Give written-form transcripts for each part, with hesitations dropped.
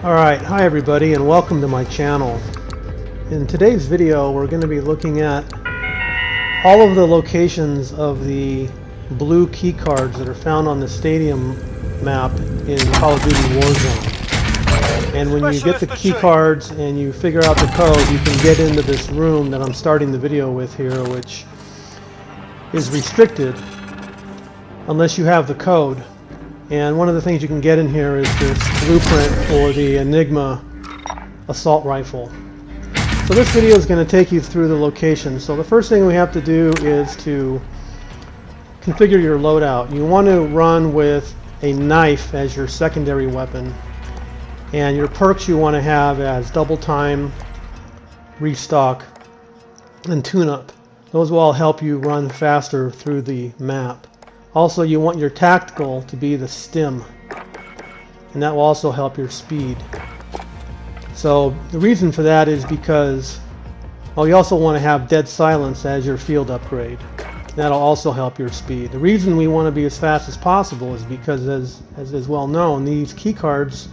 Alright, hi everybody and welcome to my channel. In today's video we're going to be looking at all of the locations of the blue key cards that are found on the stadium map in Call of Duty Warzone. And when you get the key cards and you figure out the code, you can get into this room that I'm starting the video with here, which is restricted unless you have the code. And one of the things you can get in here is this blueprint for the Enigma assault rifle. So this video is going to take you through the location. So the first thing we have to do is to configure your loadout. You want to run with a knife as your secondary weapon. And your perks you want to have as double time, restock, and tune-up. Those will all help you run faster through the map. Also, you want your tactical to be the stim, and that will also help your speed. So the reason for that is because, well, you also want to have dead silence as your field upgrade. That'll also help your speed. The reason we want to be as fast as possible is because, as is well known, these key cards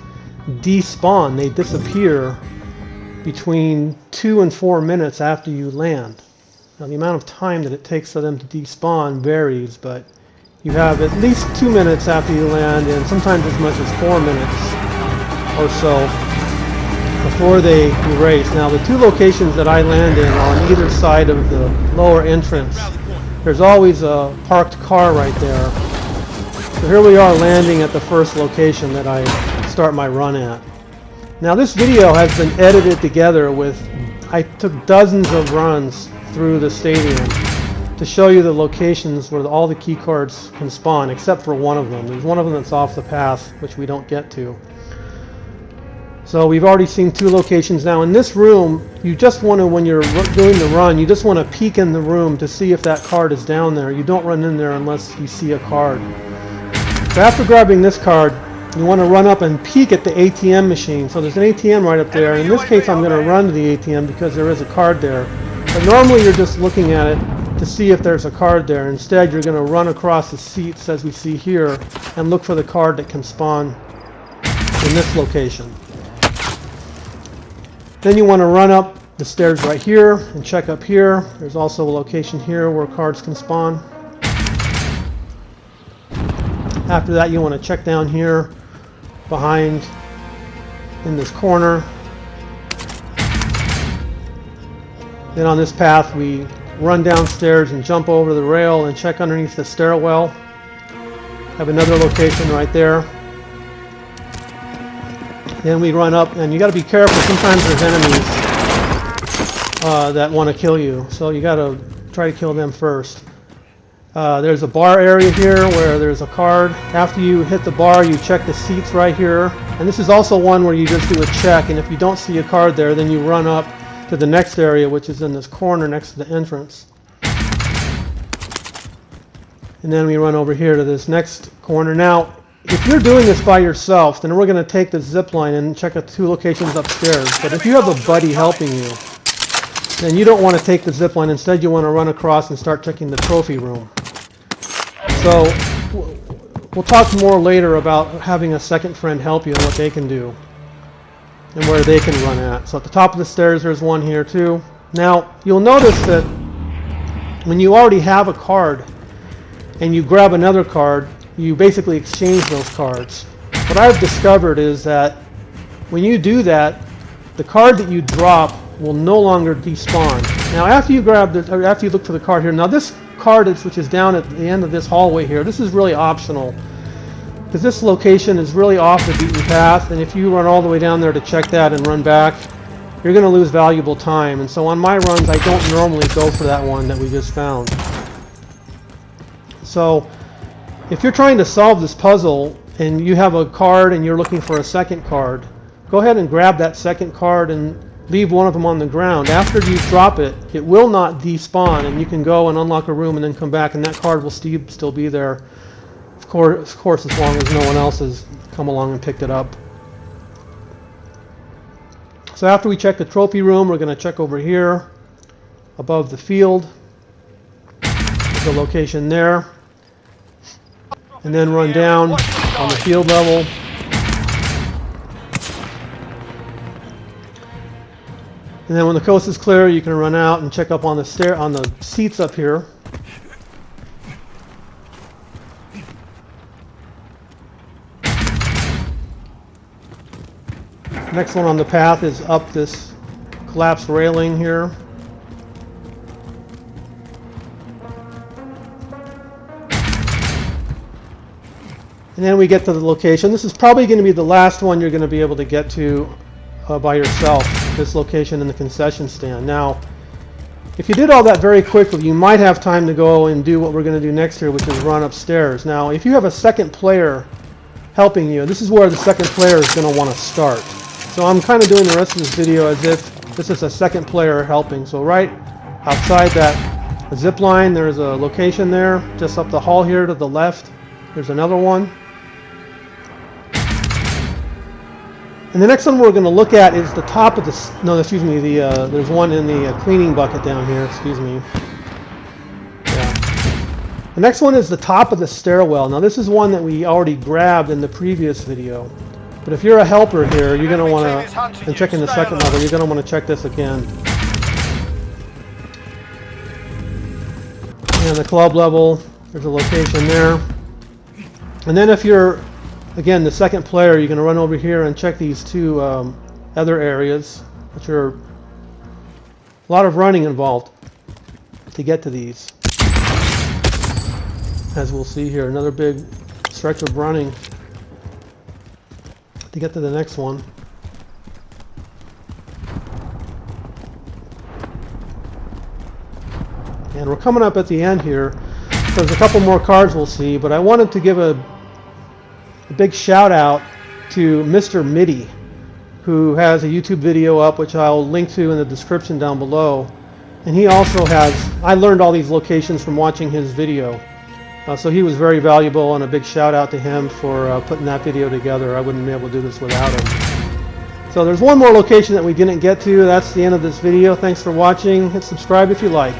despawn. They disappear between 2 and 4 minutes after you land. Now, the amount of time that it takes for them to despawn varies, but you have at least 2 minutes after you land, and sometimes as much as 4 minutes or so before they erase. Now, the two locations that I land in are on either side of the lower entrance. There's always a parked car right there. So here we are landing at the first location that I start my run at. Now, this video has been edited together with, I took dozens of runs through the stadium to show you the locations where all the key cards can spawn, except for one of them. There's one of them that's off the path, which we don't get to. So we've already seen 2 locations now. In this room, you just want to, when you're doing the run, you just want to peek in the room to see if that card is down there. You don't run in there unless you see a card. So after grabbing this card, you want to run up and peek at the ATM machine. So there's an ATM right up there. In this case, I'm going to run to the ATM because there is a card there. But normally you're just looking at it to see if there's a card there. Instead, you're going to run across the seats as we see here and look for the card that can spawn in this location. Then you want to run up the stairs right here and check up here. There's also a location here where cards can spawn. After that, you want to check down here behind in this corner. Then on this path, we run downstairs and jump over the rail and check underneath the stairwell. Have another location right there. Then we run up, and you got to be careful. Sometimes there's enemies that want to kill you, so you got to try to kill them first. There's a bar area here where there's a card. After you hit the bar, you check the seats right here. And this is also one where you just do a check, and if you don't see a card there, then you run up to the next area, which is in this corner next to the entrance. And then we run over here to this next corner. Now, if you're doing this by yourself, then we're going to take the zip line and check out 2 locations upstairs. But if you have a buddy helping you, then you don't want to take the zip line. Instead, you want to run across and start checking the trophy room. So we'll talk more later about having a second friend help you and what they can do and where they can run at. So at the top of the stairs, there's one here too. Now, you'll notice that when you already have a card and you grab another card, you basically exchange those cards. What I've discovered is that when you do that, the card that you drop will no longer despawn. Now, after you look for the card here, now this card which is down at the end of this hallway here, this is really optional, because this location is really off the beaten path, and if you run all the way down there to check that and run back, you're going to lose valuable time. And so on my runs, I don't normally go for that one that we just found. So if you're trying to solve this puzzle and you have a card and you're looking for a second card, go ahead and grab that second card and leave one of them on the ground. After you drop it, it will not despawn, and you can go and unlock a room and then come back, and that card will still be there. Of course, as long as no one else has come along and picked it up. So after we check the trophy room, we're going to check over here above the field. There's a location there. And then run down on the field level. And then when the coast is clear, you can run out and check up on the seats up here. Next one on the path is up this collapsed railing here. And then we get to the location. This is probably going to be the last one you're going to be able to get to by yourself, this location in the concession stand. Now, if you did all that very quickly, you might have time to go and do what we're going to do next here, which is run upstairs. Now, if you have a second player helping you, this is where the second player is going to want to start. So I'm kind of doing the rest of this video as if this is a second player helping. So right outside that zip line, there's a location there. Just up the hall here to the left, there's another one. And the next one we're going to look at is the top of the, no, excuse me, there's one in the cleaning bucket down here, excuse me. Yeah. The next one is the top of the stairwell. Now this is one that we already grabbed in the previous video. But if you're a helper here, you're going to want to, and checking the second level, you're going to want to check this again. And the club level, there's a location there. And then if you're, again, the second player, you're going to run over here and check these two other areas, which are a lot of running involved to get to these. As we'll see here, another big stretch of running to get to the next one. And we're coming up at the end here. There's a couple more cards we'll see, but I wanted to give a big shout out to Mr. Mitty, who has a YouTube video up which I'll link to in the description down below. And he also has, I learned all these locations from watching his video. So he was very valuable, and a big shout out to him for putting that video together. I wouldn't be able to do this without him. So there's one more location that we didn't get to. That's the end of this video. Thanks for watching. Hit subscribe if you like.